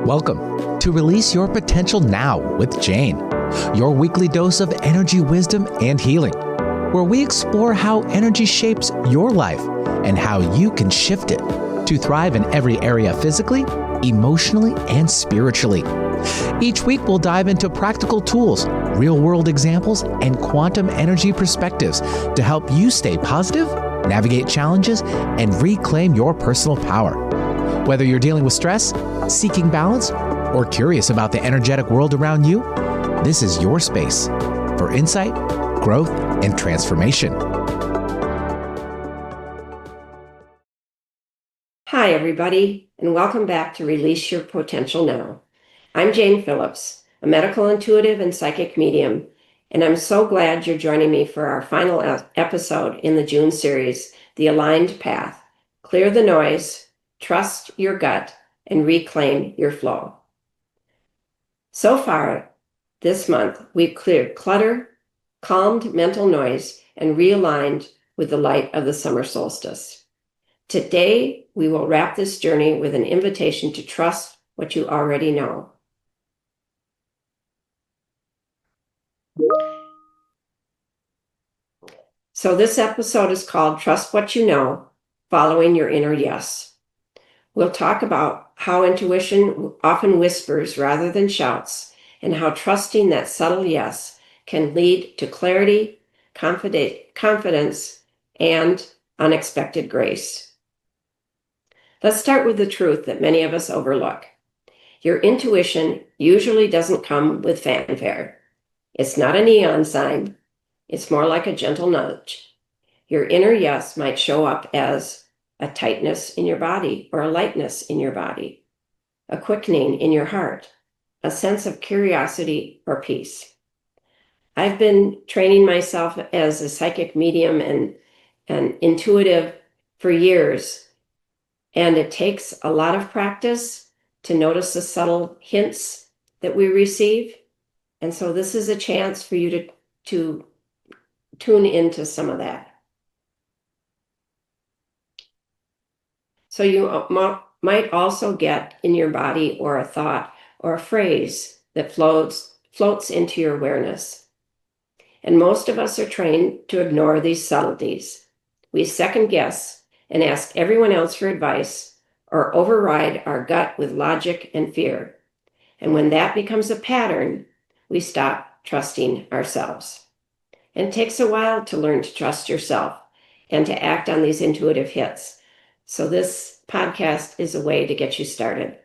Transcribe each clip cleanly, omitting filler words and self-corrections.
Welcome to Release Your Potential Now with Jane, your weekly dose of energy, wisdom, and healing, where we explore how energy shapes your life and how you can shift it to thrive in every area physically, emotionally, and spiritually. Each week, we'll dive into practical tools, real-world examples, and quantum energy perspectives to help you stay positive, navigate challenges, and reclaim your personal power. Whether you're dealing with stress, seeking balance, or curious about the energetic world around you, this is your space for insight, growth, and transformation. Hi, everybody, and welcome back to Release Your Potential Now. I'm Jane Phillips, a medical intuitive and psychic medium, and I'm so glad you're joining me for our final episode in the June series, The Aligned Path. Clear the noise, trust your gut, and reclaim your flow. So far this month, we've cleared clutter, calmed mental noise, and realigned with the light of the summer solstice. Today, we will wrap this journey with an invitation to trust what you already know. So this episode is called Trust What You Know, Following Your Inner Yes. We'll talk about how intuition often whispers rather than shouts, and how trusting that subtle yes can lead to clarity, confidence, and unexpected grace. Let's start with the truth that many of us overlook. Your intuition usually doesn't come with fanfare. It's not a neon sign. It's more like a gentle nudge. Your inner yes might show up as a tightness in your body or a lightness in your body, a quickening in your heart, a sense of curiosity or peace. I've been training myself as a psychic medium and intuitive for years, and it takes a lot of practice to notice the subtle hints that we receive. And so this is a chance for you to tune into some of that. So you might also get in your body or a thought or a phrase that floats into your awareness. And most of us are trained to ignore these subtleties. We second guess and ask everyone else for advice or override our gut with logic and fear. And when that becomes a pattern, we stop trusting ourselves. And it takes a while to learn to trust yourself and to act on these intuitive hits. So this podcast is a way to get you started.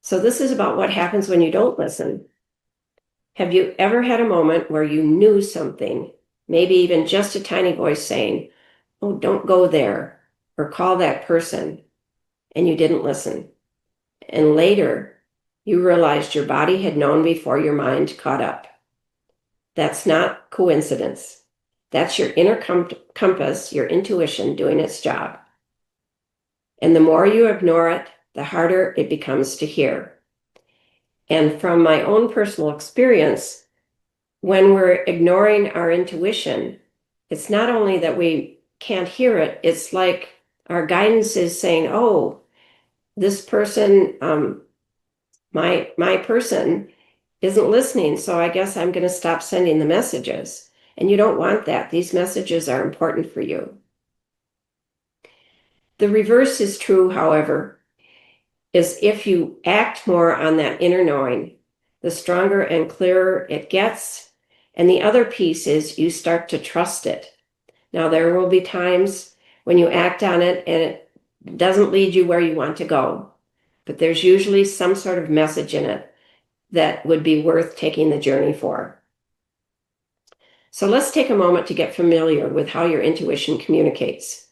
So this is about what happens when you don't listen. Have you ever had a moment where you knew something, maybe even just a tiny voice saying, "Oh, don't go there," or "call that person," and you didn't listen? And later, you realized your body had known before your mind caught up. That's not coincidence. That's your inner compass, your intuition doing its job. And the more you ignore it, the harder it becomes to hear. And from my own personal experience, when we're ignoring our intuition, it's not only that we can't hear it, it's like our guidance is saying, "Oh, this person, my person isn't listening, so I guess I'm going to stop sending the messages." And you don't want that. These messages are important for you. The reverse is true, however, is if you act more on that inner knowing, the stronger and clearer it gets. And the other piece is you start to trust it. Now, there will be times when you act on it and it doesn't lead you where you want to go, but there's usually some sort of message in it that would be worth taking the journey for. So let's take a moment to get familiar with how your intuition communicates.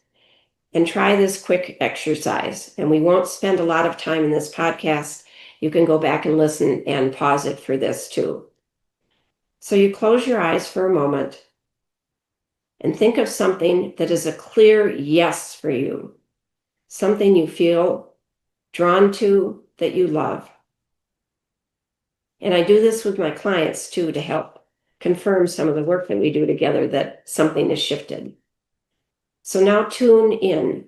And try this quick exercise. And we won't spend a lot of time in this podcast. You can go back and listen and pause it for this too. So you close your eyes for a moment and think of something that is a clear yes for you, something you feel drawn to, that you love. And I do this with my clients too to help confirm some of the work that we do together that something is shifted. So now tune in.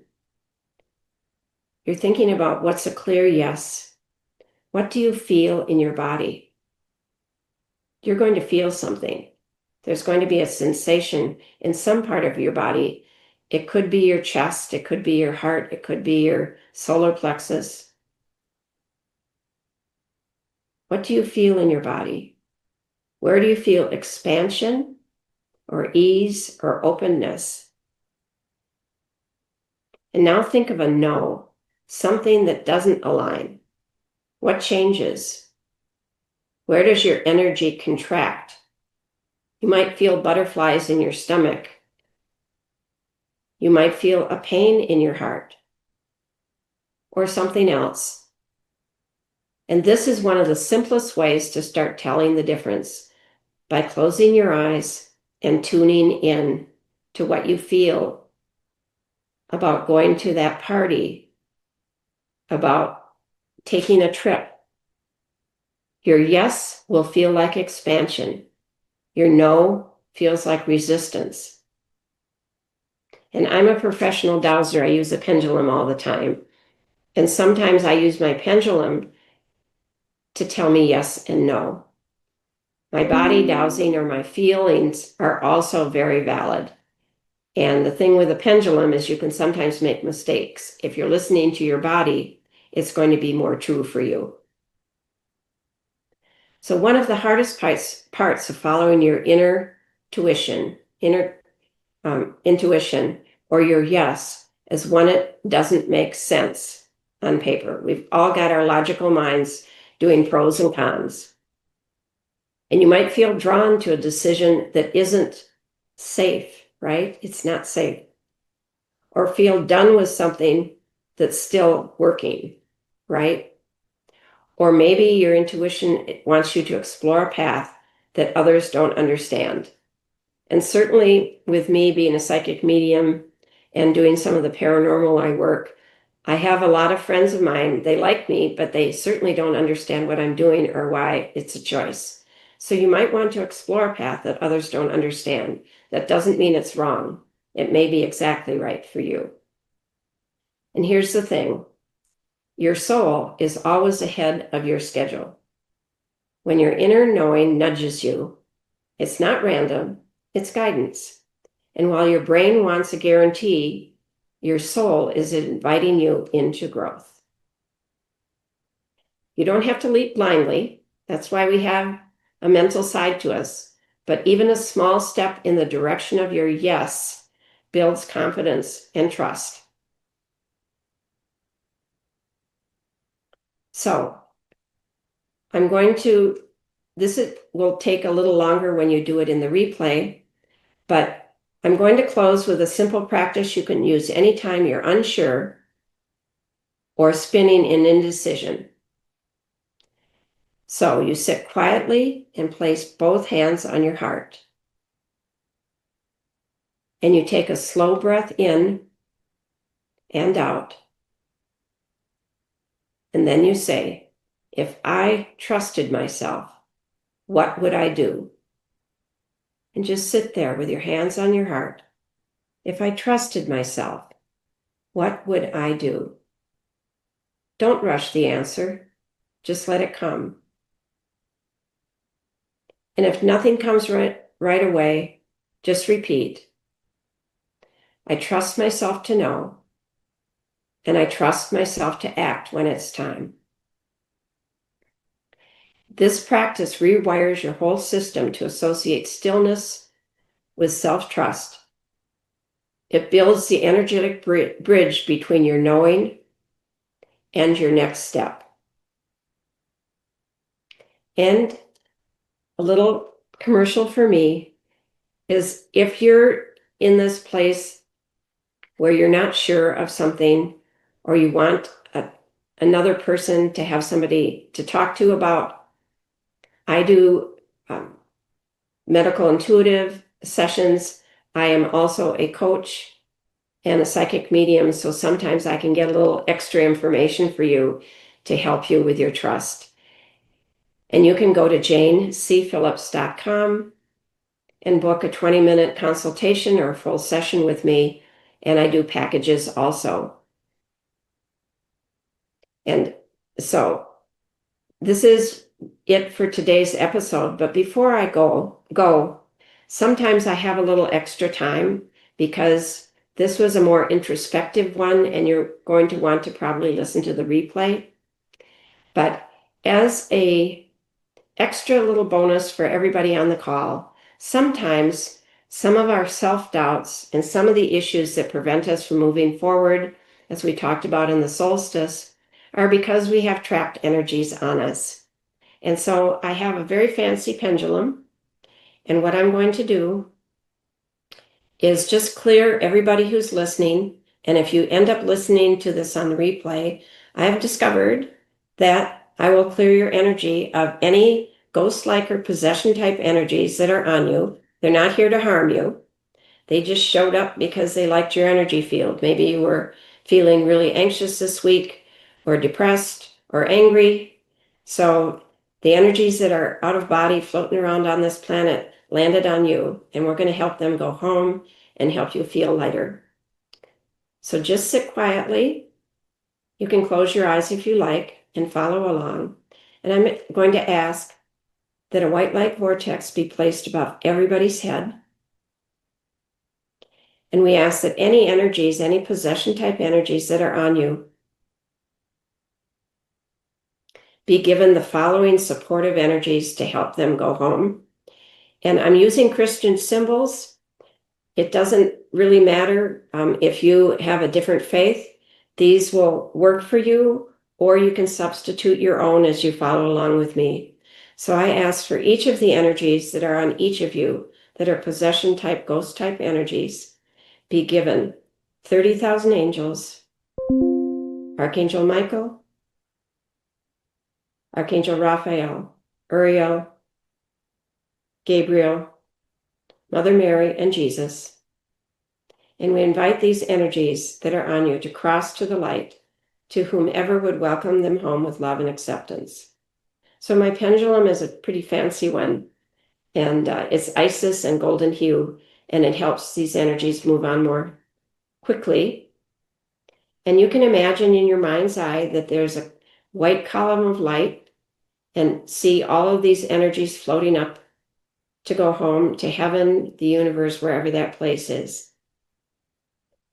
You're thinking about what's a clear yes. What do you feel in your body? You're going to feel something. There's going to be a sensation in some part of your body. It could be your chest, it could be your heart, it could be your solar plexus. What do you feel in your body? Where do you feel expansion or ease or openness? And now think of a no, something that doesn't align. What changes? Where does your energy contract? You might feel butterflies in your stomach. You might feel a pain in your heart or something else. And this is one of the simplest ways to start telling the difference, by closing your eyes and tuning in to what you feel about going to that party, about taking a trip. Your yes will feel like expansion. Your no feels like resistance. And I'm a professional dowser. I use a pendulum all the time. And sometimes I use my pendulum to tell me yes and no. My body dowsing or my feelings are also very valid. And the thing with a pendulum is you can sometimes make mistakes. If you're listening to your body, it's going to be more true for you. So one of the hardest parts of following your intuition, or your yes, is when it doesn't make sense on paper. We've all got our logical minds doing pros and cons. And you might feel drawn to a decision that isn't safe, right? It's not safe. Or feel done with something that's still working, right? Or maybe your intuition wants you to explore a path that others don't understand. And certainly with me being a psychic medium and doing some of the paranormal work, I have a lot of friends of mine. They like me, but they certainly don't understand what I'm doing or why it's a choice. So you might want to explore a path that others don't understand. That doesn't mean it's wrong. It may be exactly right for you. And here's the thing. Your soul is always ahead of your schedule. When your inner knowing nudges you, it's not random, it's guidance. And while your brain wants a guarantee, your soul is inviting you into growth. You don't have to leap blindly. That's why we have a mental side to us. But even a small step in the direction of your yes builds confidence and trust. So will take a little longer when you do it in the replay, but I'm going to close with a simple practice you can use anytime you're unsure or spinning in indecision. So you sit quietly and place both hands on your heart. And you take a slow breath in and out. And then you say, if I trusted myself, what would I do? And just sit there with your hands on your heart. If I trusted myself, what would I do? Don't rush the answer. Just let it come. And if nothing comes right away, just repeat. I trust myself to know, and I trust myself to act when it's time. This practice rewires your whole system to associate stillness with self-trust. It builds the energetic bridge between your knowing and your next step. And a little commercial for me is, if you're in this place where you're not sure of something, or you want another person to have somebody to talk to about, I do medical intuitive sessions. I am also a coach and a psychic medium, so sometimes I can get a little extra information for you to help you with your trust. And you can go to janecphillips.com and book a 20-minute consultation or a full session with me, and I do packages also. And so this is it for today's episode. But before I go, sometimes I have a little extra time because this was a more introspective one, and you're going to want to probably listen to the replay. But as a extra little bonus for everybody on the call, sometimes some of our self-doubts and some of the issues that prevent us from moving forward, as we talked about in the solstice, are because we have trapped energies on us. And so I have a very fancy pendulum, and what I'm going to do is just clear everybody who's listening. And if you end up listening to this on the replay, I have discovered that I will clear your energy of any ghost-like or possession-type energies that are on you. They're not here to harm you. They just showed up because they liked your energy field. Maybe you were feeling really anxious this week, or depressed, or angry. So the energies that are out of body floating around on this planet landed on you, and we're going to help them go home and help you feel lighter. So just sit quietly. You can close your eyes if you like and follow along. And I'm going to ask that a white light vortex be placed above everybody's head. And we ask that any energies, any possession type energies that are on you, be given the following supportive energies to help them go home. And I'm using Christian symbols. It doesn't really matter if you have a different faith. These will work for you, or you can substitute your own as you follow along with me. So I ask for each of the energies that are on each of you that are possession type, ghost type energies, be given 30,000 angels, Archangel Michael, Archangel Raphael, Uriel, Gabriel, Mother Mary, and Jesus. And we invite these energies that are on you to cross to the light to whomever would welcome them home with love and acceptance. So my pendulum is a pretty fancy one, and it's Isis and golden hue, and it helps these energies move on more quickly. And you can imagine in your mind's eye that there's a white column of light, and see all of these energies floating up to go home to heaven, the universe, wherever that place is.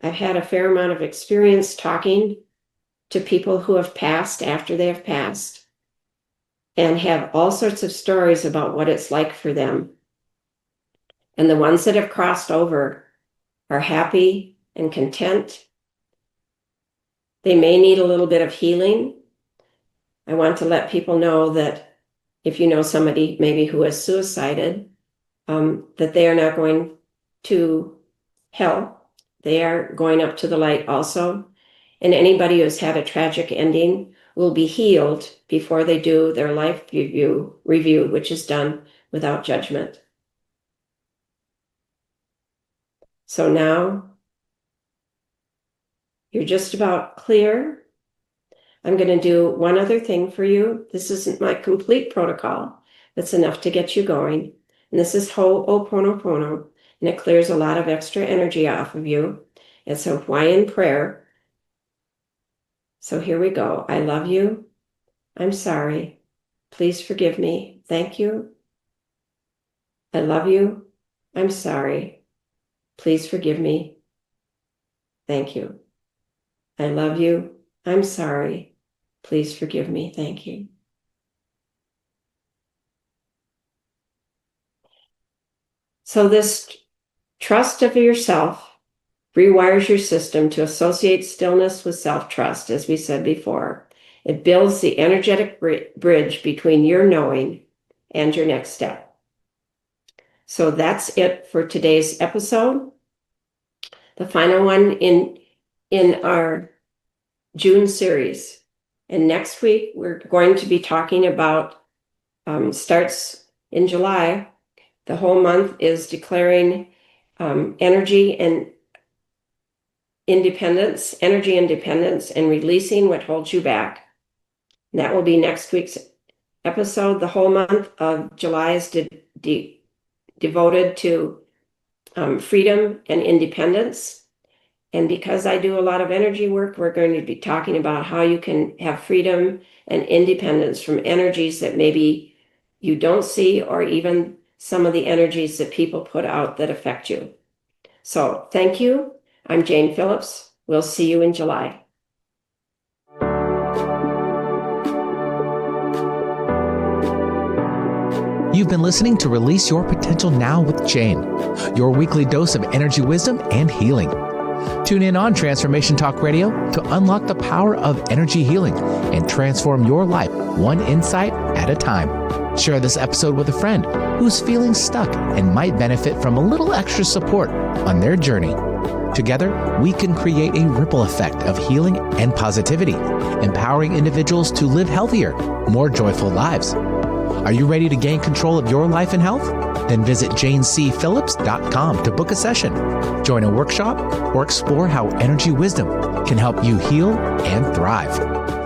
I've had a fair amount of experience talking to people who have passed after they have passed, and have all sorts of stories about what it's like for them. And the ones that have crossed over are happy and content. They may need a little bit of healing. I want to let people know that if you know somebody maybe who has suicided, that they are not going to hell. They are going up to the light also. And anybody who's had a tragic ending will be healed before they do their life review, which is done without judgment. So now you're just about clear. I'm going to do one other thing for you. This isn't my complete protocol. That's enough to get you going. And this is Ho'oponopono, and it clears a lot of extra energy off of you. It's a Hawaiian prayer. So here we go. I love you. I'm sorry. Please forgive me. Thank you. I love you. I'm sorry. Please forgive me. Thank you. I love you. I'm sorry. Please forgive me. Thank you. So this trust of yourself rewires your system to associate stillness with self-trust, as we said before. It builds the energetic bridge between your knowing and your next step. So that's it for today's episode. The final one in our June series. And next week, we're going to be talking about, starts in July. The whole month is declaring energy independence, and releasing what holds you back. And that will be next week's episode. The whole month of July is devoted to freedom and independence. And because I do a lot of energy work, we're going to be talking about how you can have freedom and independence from energies that maybe you don't see, or even some of the energies that people put out that affect you. So thank you. I'm Jane Phillips. We'll see you in July. You've been listening to Release Your Potential Now with Jane, your weekly dose of energy wisdom and healing. Tune in on Transformation Talk Radio to unlock the power of energy healing and transform your life one insight at a time. Share this episode with a friend who's feeling stuck and might benefit from a little extra support on their journey. Together, we can create a ripple effect of healing and positivity, empowering individuals to live healthier, more joyful lives. Are you ready to gain control of your life and health? Then visit janecphillips.com to book a session, join a workshop, or explore how energy wisdom can help you heal and thrive.